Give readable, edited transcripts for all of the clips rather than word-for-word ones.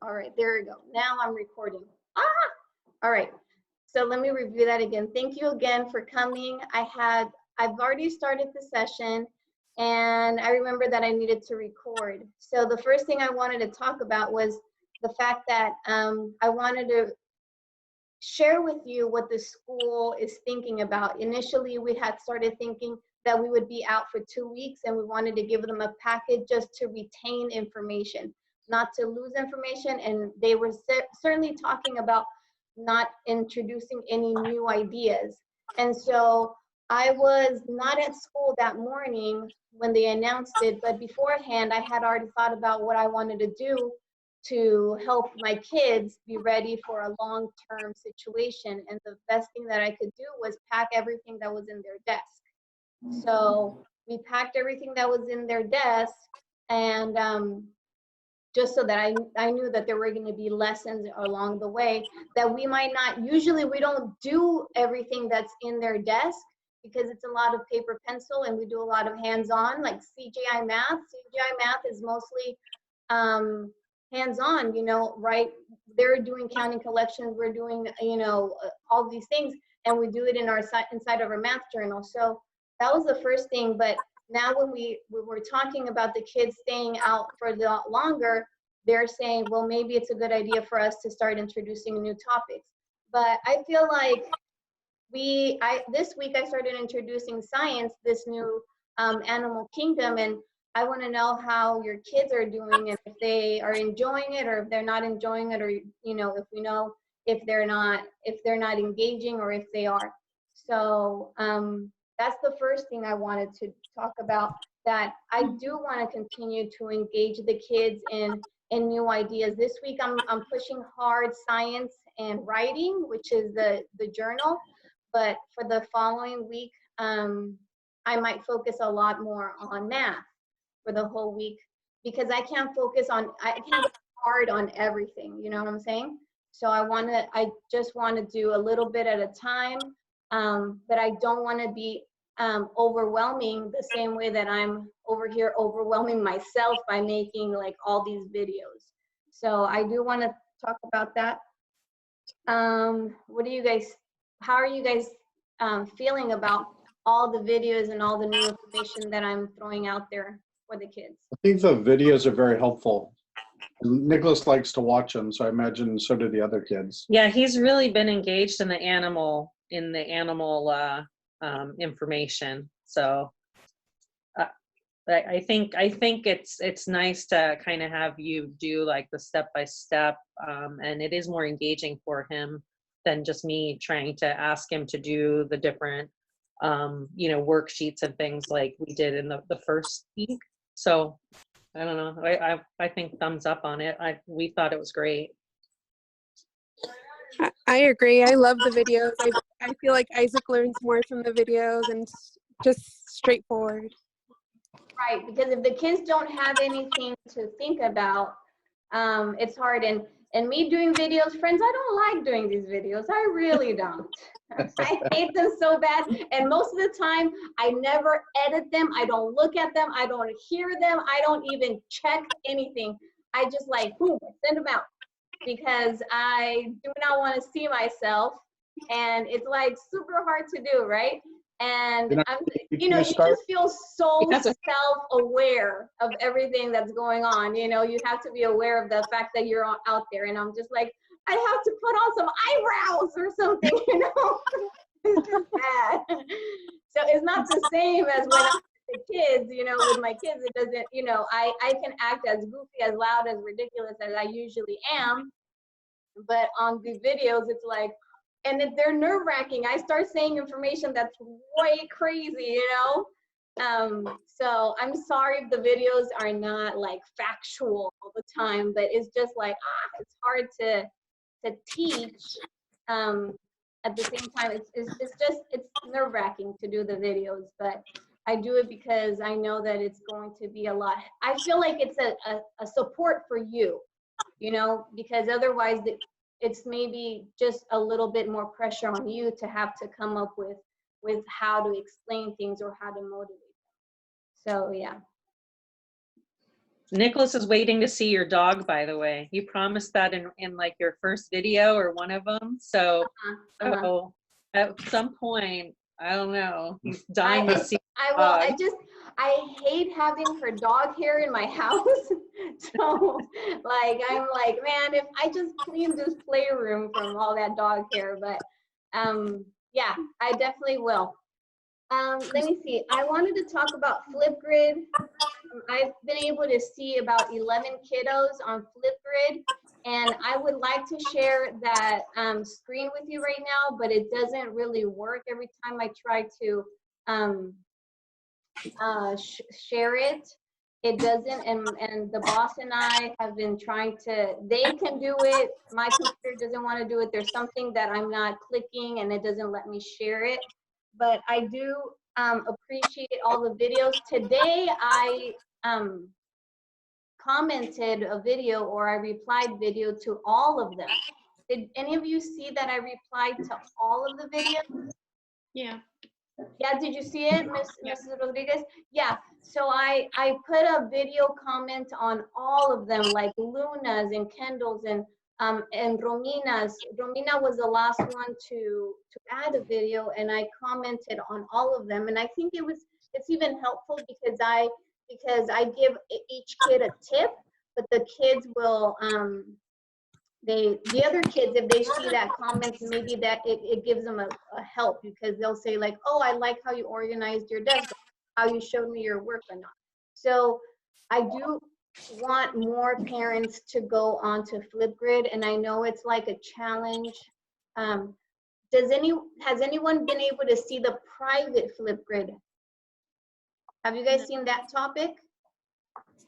All right, there we go. Now I'm recording. Ah! All right. So let me review that again. Thank you again for coming. I've already started the session and I remember that I needed to record. So the first thing I wanted to talk about was the fact that I wanted to share with you what the school is thinking about. Initially, we had started thinking that we would be out for 2 weeks and we wanted to give them a package just to retain information, not to lose information. And they were certainly talking about not introducing any new ideas. And so I was not at school that morning when they announced it, but beforehand, I had already thought about what I wanted to do to help my kids be ready for a long-term situation. And the best thing that I could do was pack everything that was in their desk. So we packed everything that was in their desk, and just so that I knew that there were going to be lessons along the way that we might not, usually we don't do everything that's in their desk because it's a lot of paper pencil and we do a lot of hands-on, like CGI math. CGI math is mostly hands-on, you know, right? They're doing counting collections, we're doing, you know, all these things, and we do it in our inside of our math journal. So that was the first thing. But now when we were talking about the kids staying out for a lot longer, they're saying, well, maybe it's a good idea for us to start introducing new topics. But I feel like this week I started introducing science, this new animal kingdom, and I want to know how your kids are doing and if they are enjoying it or if they're not enjoying it, or, you know, if we know if they're not engaging or if they are. So that's the first thing I wanted to talk about, that I do want to continue to engage the kids in new ideas. This week I'm pushing hard science and writing, which is the journal. But for the following week, I might focus a lot more on math for the whole week, because I can't go hard on everything, you know what I'm saying? So I just want to do a little bit at a time, but I don't want to be overwhelming the same way that I'm over here overwhelming myself by making like all these videos. So I do want to talk about that. How are you guys feeling about all the videos and all the new information that I'm throwing out there for the kids? I think the videos are very helpful. Nicholas likes to watch them, so I imagine so do the other kids. Yeah, he's really been engaged in the animal information. So I think it's nice to kind of have you do like the step-by-step, and it is more engaging for him than just me trying to ask him to do the different you know, worksheets and things like we did in the first week. So I don't know, I think thumbs up on it. We thought it was great. I agree. I love the videos. I feel like Isaac learns more from the videos and just straightforward. Right, because if the kids don't have anything to think about, it's hard. And me doing videos, friends, I don't like doing these videos. I really don't. I hate them so bad. And most of the time, I never edit them. I don't look at them. I don't hear them. I don't even check anything. I just like, boom, send them out, because I do not want to see myself. And it's like super hard to do, right? And you know, you just feel so self-aware of everything that's going on. You know, you have to be aware of the fact that you're out there. And I'm just like, I have to put on some eyebrows or something, you know? It's just bad. So it's not the same as when I'm with the kids, you know, with my kids, it doesn't, you know, I can act as goofy, as loud, as ridiculous as I usually am. But on the videos, it's like, and they're nerve-wracking. I start saying information that's way crazy, you know? So I'm sorry if the videos are not like factual all the time, but it's just like, it's hard to teach. At the same time, it's nerve-wracking to do the videos, but I do it because I know that it's going to be a lot. I feel like it's a support for you, you know, because otherwise it's maybe just a little bit more pressure on you to have to come up with how to explain things or how to motivate them. So yeah. Nicholas is waiting to see your dog, by the way. You promised that in like your first video or one of them. So, so at some point, I don't know, he's dying to see I the will. dog. I hate having her dog hair in my house. So like, I'm like, man, if I just clean this playroom from all that dog hair, but yeah, I definitely will. Let me see. I wanted to talk about Flipgrid. I've been able to see about 11 kiddos on Flipgrid, and I would like to share that screen with you right now, but it doesn't really work every time I try to share it. It doesn't, and the boss and I have been trying to, they can do it, my computer doesn't want to do it. There's something that I'm not clicking and it doesn't let me share it, but I do appreciate all the videos. Today I commented a video, or I replied video to all of them. Did any of you see that I replied to all of the videos? Yeah. Yeah, did you see it, Mrs. Rodriguez? Yeah, so I put a video comment on all of them, like Luna's and Kendall's and Romina's. Romina was the last one to add a video, and I commented on all of them. And I think it's even helpful because I give each kid a tip, but the kids will the other kids, if they see that comment, maybe that it gives them a help, because they'll say like, oh, I like how you organized your desk, how you showed me your work or not. So I do want more parents to go onto Flipgrid, and I know it's like a challenge. Has anyone been able to see the private Flipgrid? Have you guys seen that topic?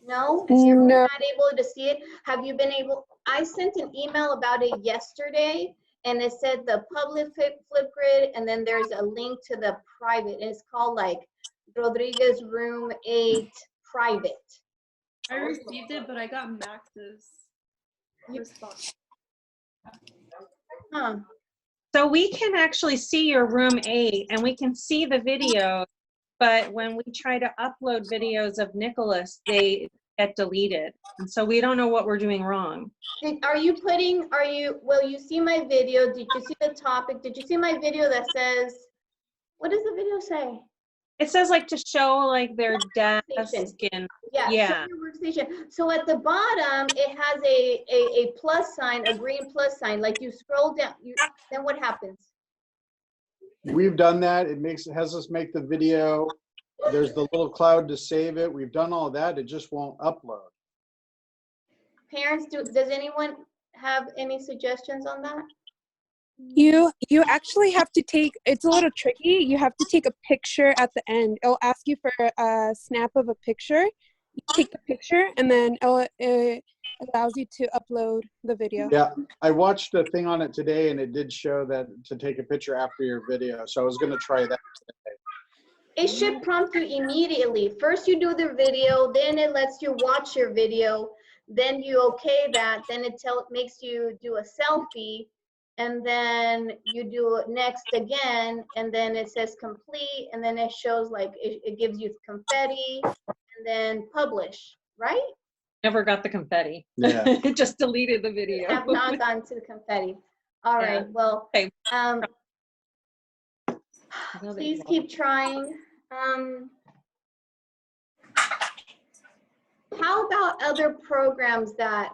No? You're No. not able to see it? Have you been able? I sent an email about it yesterday, and it said the public Flipgrid, and then there's a link to the private. It's called like Rodriguez Room 8 Private. I received it, but I got Max's response. Huh. So we can actually see your room 8 and we can see the video, but when we try to upload videos of Nicholas, they get deleted. And so we don't know what we're doing wrong. Will you see my video? Did you see the topic? Did you see my video that says, what does the video say? It says like to show like their desk and Yeah, yeah. show your workstation. So at the bottom, it has a plus sign, a green plus sign. Like you scroll down, then what happens? We've done that. It has us make the video. There's the little cloud to save it. We've done all that. It just won't upload. Parents, does anyone have any suggestions on that? You actually have to take, it's a little tricky. You have to take a picture at the end. It'll ask you for a snap of a picture. You take the picture, and then it allows you to upload the video. Yeah, I watched a thing on it today, and it did show that to take a picture after your video. So I was going to try that today. It should prompt you immediately. First you do the video, then it lets you watch your video, then you okay that, then it makes you do a selfie, and then you do it next again, and then it says complete, and then it shows like, it gives you confetti, and then publish, right? Never got the confetti. Yeah. It just deleted the video. I have not gone to the confetti. All right, well, Okay. please keep trying. How about other programs that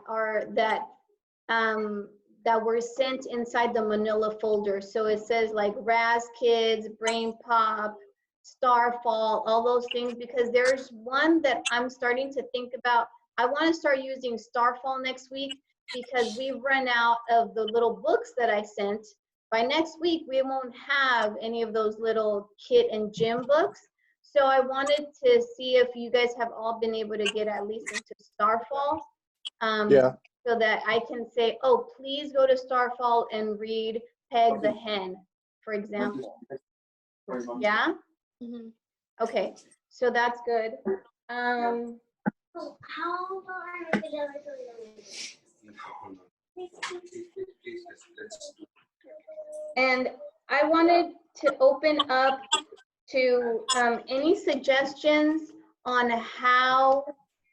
were sent inside the Manila folder? So it says like Raz Kids, Brain Pop, Starfall, all those things, because there's one that I'm starting to think about. I want to start using Starfall next week because we've run out of the little books that I sent. By next week, we won't have any of those little kit and gym books. So I wanted to see if you guys have all been able to get at least into Starfall. Yeah. So that I can say, oh, please go to Starfall and read Peg the Hen, for example. Yeah? Mm-hmm. Okay, so that's good. How about our video? And I wanted to open up to any suggestions on how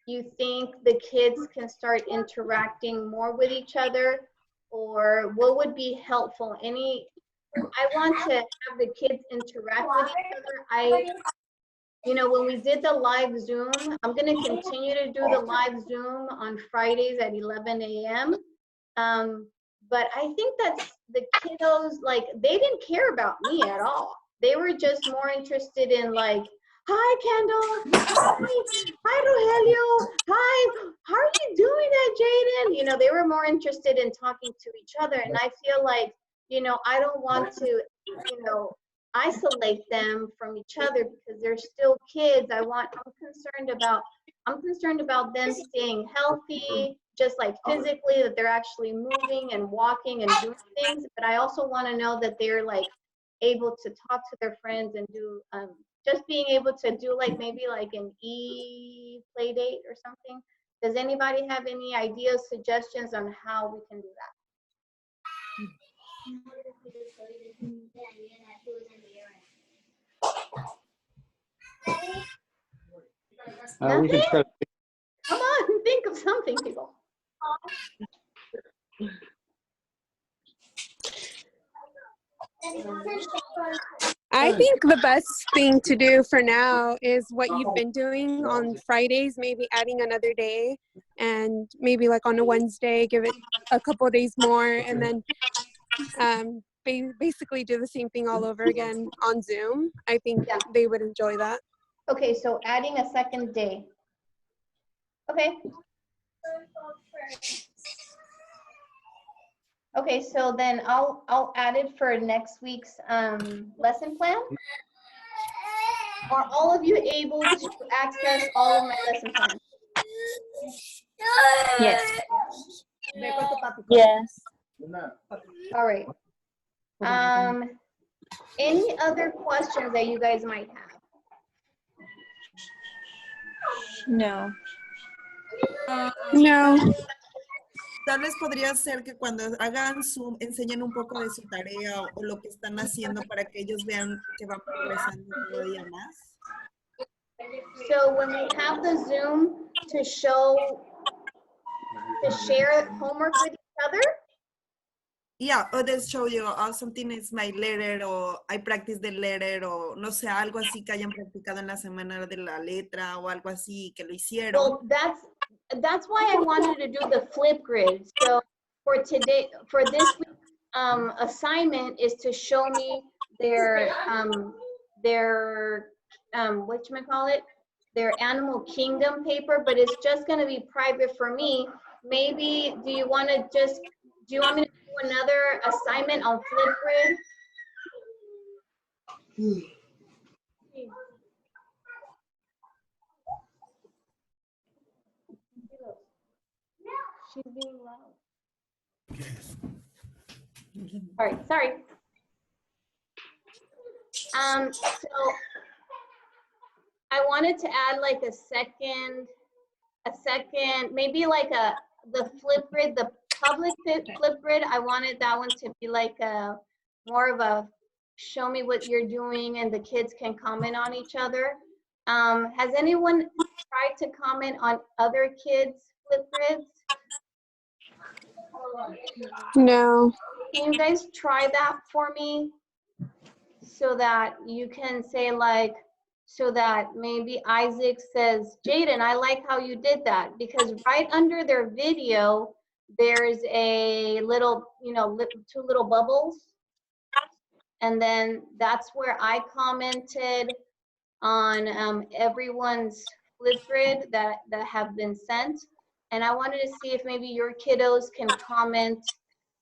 you think the kids can start interacting more with each other, or what would be helpful? I want to have the kids interact with each other. When we did the live Zoom, I'm going to continue to do the live Zoom on Fridays at 11 a.m. But I think that the kiddos, like, they didn't care about me at all. They were just more interested in, like, hi, Kendall. Hi, Rogelio. Hi, how are you doing that, Jaden? They were more interested in talking to each other. And I feel like, I don't want to, isolate them from each other because they're still kids. I'm concerned about them staying healthy, just like physically, that they're actually moving and walking and doing things. But I also want to know that they're like able to talk to their friends and do just being able to do like maybe like an play date or something. Does anybody have any ideas, suggestions on how we can do that? We can try to. Come on, think of something, people. I think the best thing to do for now is what you've been doing on Fridays, maybe adding another day, and maybe like on a Wednesday, give it a couple of days more, and then basically do the same thing all over again on Zoom. I think they would enjoy that. Okay, so adding a second day. Okay. Okay, so then I'll add it for next week's lesson plan. Are all of you able to access all of my lesson plans? Yes. Yes. All right. Any other questions that you guys might have? No. No. Tal vez podría ser que cuando hagan Zoom enseñen un poco de su tarea o lo que están haciendo para que ellos vean que van progresando cada día más. So when we have the Zoom to share homework with each other? Yeah, or they show you something is my letter, or I practice the letter, o no sé, algo así que hayan practicado en la semana de la letra o algo así que lo hicieron. Well, that's why I wanted to do the flip grid. So for this week's assignment is to show me their whatchamacallit, their animal kingdom paper, but it's just going to be private for me. Maybe do you want me to do another assignment on Flipgrid? She's being loud. All right, sorry. So I wanted to add like a second, maybe like the Flipgrid, the public Flipgrid. I wanted that one to be like more of a show me what you're doing and the kids can comment on each other. Has anyone tried to comment on other kids' Flipgrids? No. Can you guys try that for me? So that you can say like, so that maybe Isaac says, Jaden, I like how you did that. Because right under their video, there's a little, two little bubbles. And then that's where I commented on everyone's Flipgrid that have been sent. And I wanted to see if maybe your kiddos can comment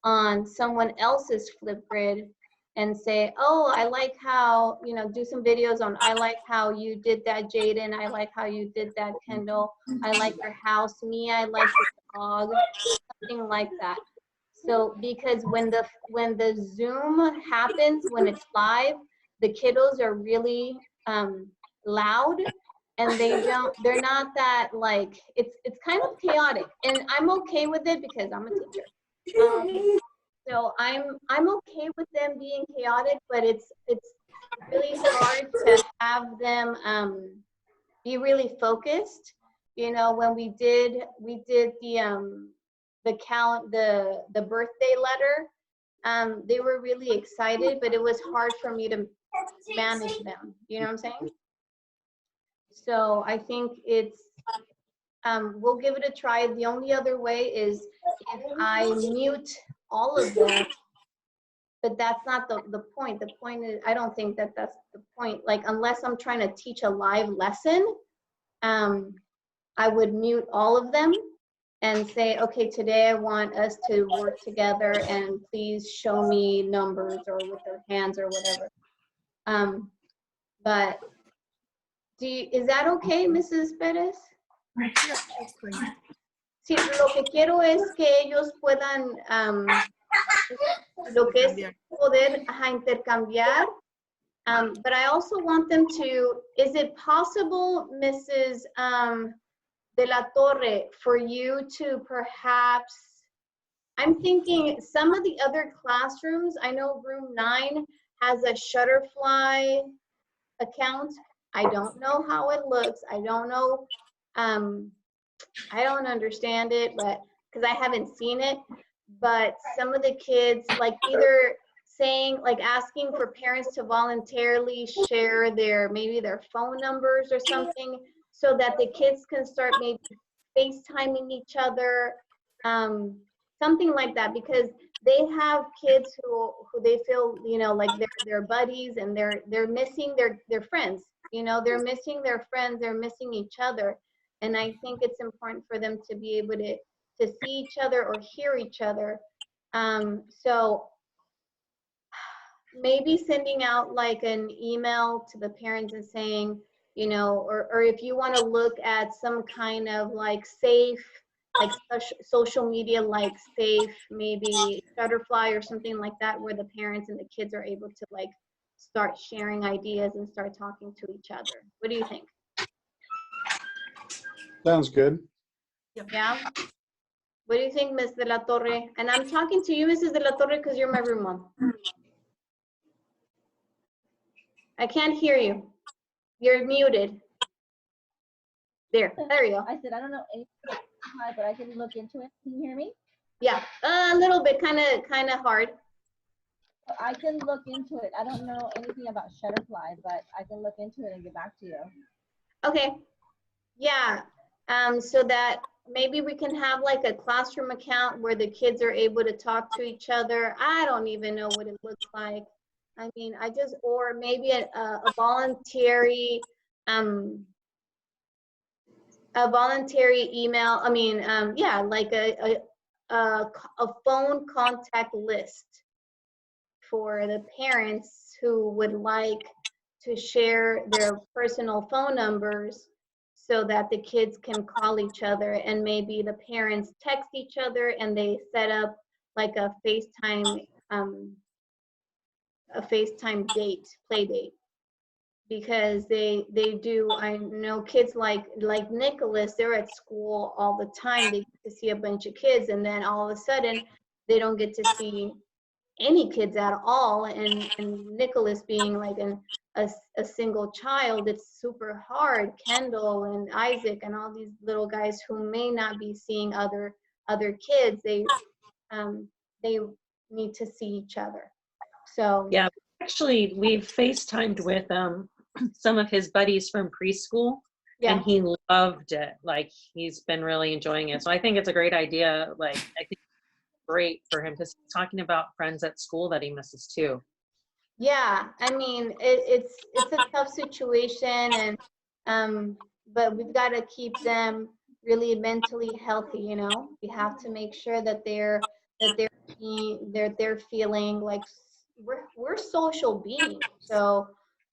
on someone else's Flipgrid and say, oh, I like how, do some videos on, I like how you did that, Jaden. I like how you did that, Kendall. I like your house. Me, I like the dog. Something like that. So because when the Zoom happens, when it's live, the kiddos are really loud, and they're not that like, it's kind of chaotic, and I'm okay with it because I'm a teacher. So I'm okay with them being chaotic, but it's really hard to have them be really focused. you know, when we did the birthday letter, they were really excited, but it was hard for me to manage them. You know what I'm saying? So I think we'll give it a try. The only other way is if I mute all of them, but that's not the point. The point is, I don't think that that's the point. Like, unless I'm trying to teach a live lesson, I would mute all of them and say, okay, today I want us to work together and please show me numbers or with their hands or whatever. But is that okay, Mrs. Perez? Sí, lo que quiero es que ellos puedan, lo que es poder intercambiar. But I also want them to, is it possible, Mrs. De La Torre, for you to perhaps, I'm thinking some of the other classrooms, I know room 9 has a Shutterfly account. I don't know how it looks. I don't know, I don't understand it, but because I haven't seen it, but some of the kids, like, either saying, like, asking for parents to voluntarily share maybe their phone numbers or something, so that the kids can start maybe FaceTiming each other, something like that, because they have kids who they feel, you know, like they're buddies, and they're missing their friends, you know, they're missing their friends, they're missing each other. And I think it's important for them to be able to see each other or hear each other. So maybe sending out like an email to the parents and saying, you know, or if you want to look at some kind of like safe, like social media, like safe, maybe Shutterfly or something like that, where the parents and the kids are able to like start sharing ideas and start talking to each other. What do you think? Sounds good. Yeah. What do you think, Ms. De La Torre? And I'm talking to you, Mrs. De La Torre, because you're my room mom. I can't hear you. You're muted. There you go. I said, I don't know anything about it, but I can look into it. Can you hear me? Yeah, a little bit, kind of hard. I can look into it. I don't know anything about Shutterfly, but I can look into it and get back to you. Okay. Yeah. So that maybe we can have like a classroom account where the kids are able to talk to each other. I don't even know what it looks like. I mean, or maybe a voluntary, email. I mean, yeah, like a phone contact list for the parents who would like to share their personal phone numbers, so that the kids can call each other, and maybe the parents text each other and they set up like a FaceTime date, play date. Because they do, I know kids like Nicholas, they're at school all the time. They get to see a bunch of kids, and then all of a sudden they don't get to see any kids at all. And Nicholas being like a single child, it's super hard. Kendall and Isaac and all these little guys who may not be seeing other kids, they need to see each other. So Yeah, actually, we've FaceTimed with some of his buddies from preschool, yeah. and he loved it. Like, he's been really enjoying it. So I think it's a great idea. Like, I think it's great for him, because he's talking about friends at school that he misses too. Yeah, I mean, it's a tough situation, and but we've got to keep them really mentally healthy. You know, we have to make sure that they're feeling like we're social beings.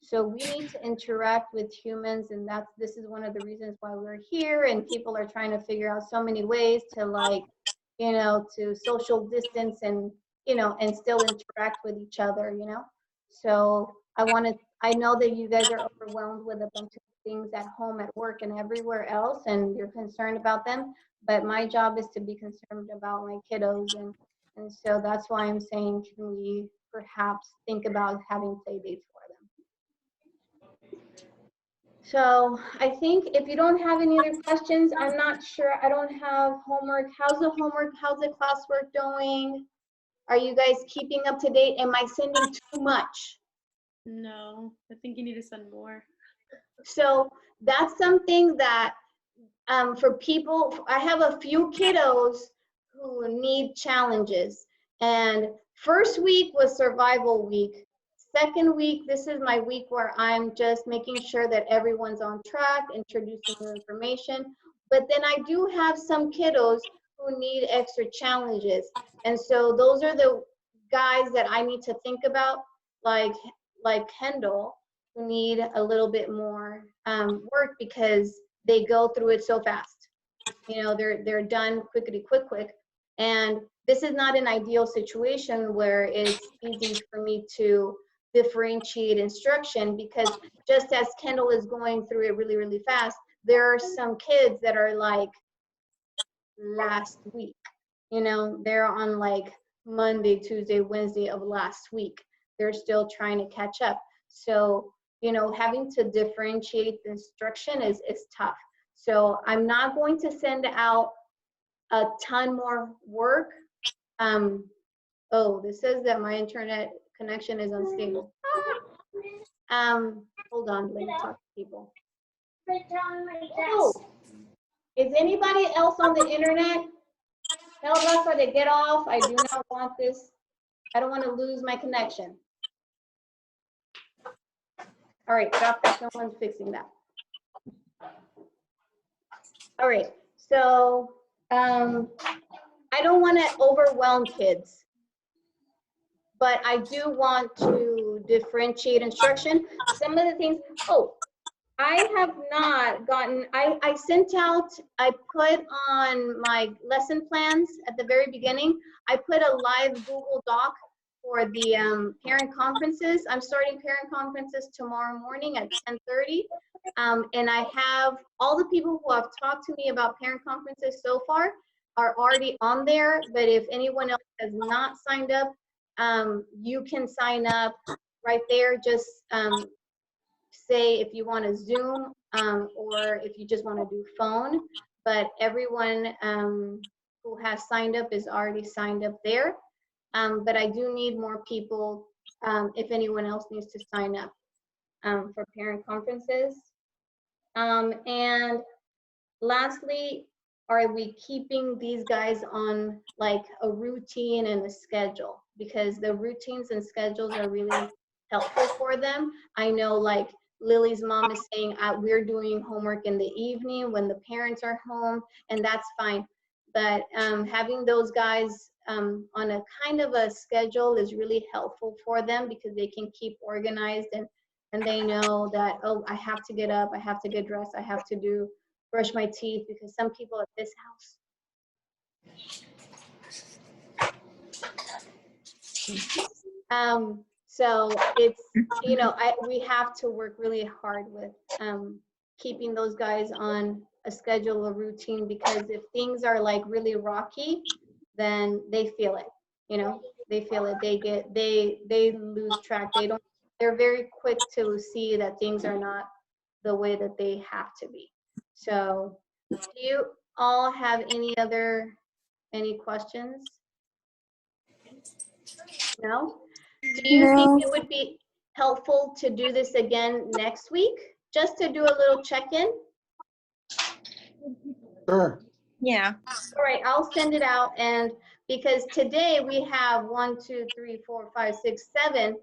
So we need to interact with humans, and this is one of the reasons why we're here. And people are trying to figure out so many ways to, like, you know, to social distance and, you know, and still interact with each other, you know. So I know that you guys are overwhelmed with a bunch of things at home, at work, and everywhere else, and you're concerned about them. But my job is to be concerned about my kiddos, and so that's why I'm saying, can we perhaps think about having play dates for them? So I think if you don't have any other questions, I'm not sure. I don't have homework. How's the homework? How's the classwork going? Are you guys keeping up to date? Am I sending too much? No, I think you need to send more. So that's something that for people, I have a few kiddos who need challenges. And first week was survival week. Second week, this is my week where I'm just making sure that everyone's on track, introducing new information. But then I do have some kiddos who need extra challenges. And so those are the guys that I need to think about, like Kendall, who need a little bit more work because they go through it so fast. You know, they're done quickly, quick. And this is not an ideal situation where it's easy for me to differentiate instruction, because just as Kendall is going through it really, really fast, there are some kids that are like last week. You know, they're on like Monday, Tuesday, Wednesday of last week. They're still trying to catch up. So, you know, having to differentiate the instruction is tough. So I'm not going to send out a ton more work. Oh, this says that my internet connection is unstable. Hold on, let me talk to people. Oh, is anybody else on the internet? Tell Rafa to get off. I do not want this. I don't want to lose my connection. All right, drop that. No one's fixing that. All right, so I don't want to overwhelm kids, but I do want to differentiate instruction. Some of the things, oh, I have not gotten, I sent out, I put on my lesson plans at the very beginning, I put a live Google Doc for the parent conferences. I'm starting parent conferences tomorrow morning at 10:30. And I have all the people who have talked to me about parent conferences so far are already on there, but if anyone else has not signed up, you can sign up right there. Just say if you want to Zoom or if you just want to do phone, but everyone who has signed up is already signed up there. But I do need more people if anyone else needs to sign up for parent conferences. And lastly, are we keeping these guys on like a routine and a schedule? Because the routines and schedules are really helpful for them. I know like Lily's mom is saying we're doing homework in the evening when the parents are home, and that's fine. But having those guys on a kind of a schedule is really helpful for them, because they can keep organized and they know that, oh, I have to get up, I have to get dressed, I have to brush my teeth, because some people at this house. So it's, you know, we have to work really hard with keeping those guys on a schedule, a routine, because if things are like really rocky, then they feel it, you know, they feel it, they lose track, they're very quick to see that things are not the way that they have to be. So do you all have any questions? No? Do you think it would be helpful to do this again next week, just to do a little check-in? Sure. Yeah. All right, I'll send it out. And because today we have 1, 2, 3, 4, 5, 6, 7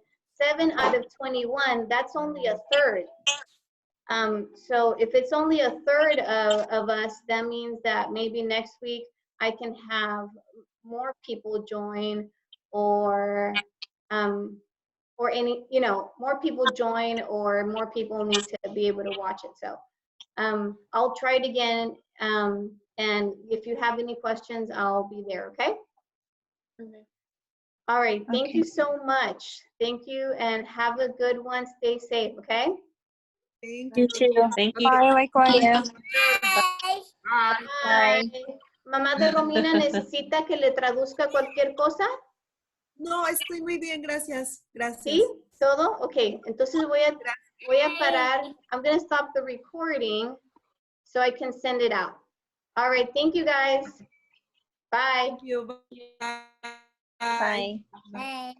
out of 21, that's only a third. So if it's only a third of us, that means that maybe next week I can have more people join, or any, you know, more people join, or more people need to be able to watch it. So I'll try it again. And if you have any questions, I'll be there, okay? Okay. All right, thank you so much. Thank you, and have a good one. Stay safe, okay? Thank You too. Thank you. Bye, likewise. Yeah. Bye. Mamá de Romina, ¿necesita que le traduzca cualquier cosa? No, estoy muy bien, gracias. Gracias. ¿Sí? ¿Todo? Ok, entonces voy a Voy a parar. I'm going to stop the recording so I can send it out. All right. Thank you, guys. Bye. Thank you. Bye. Bye. Bye.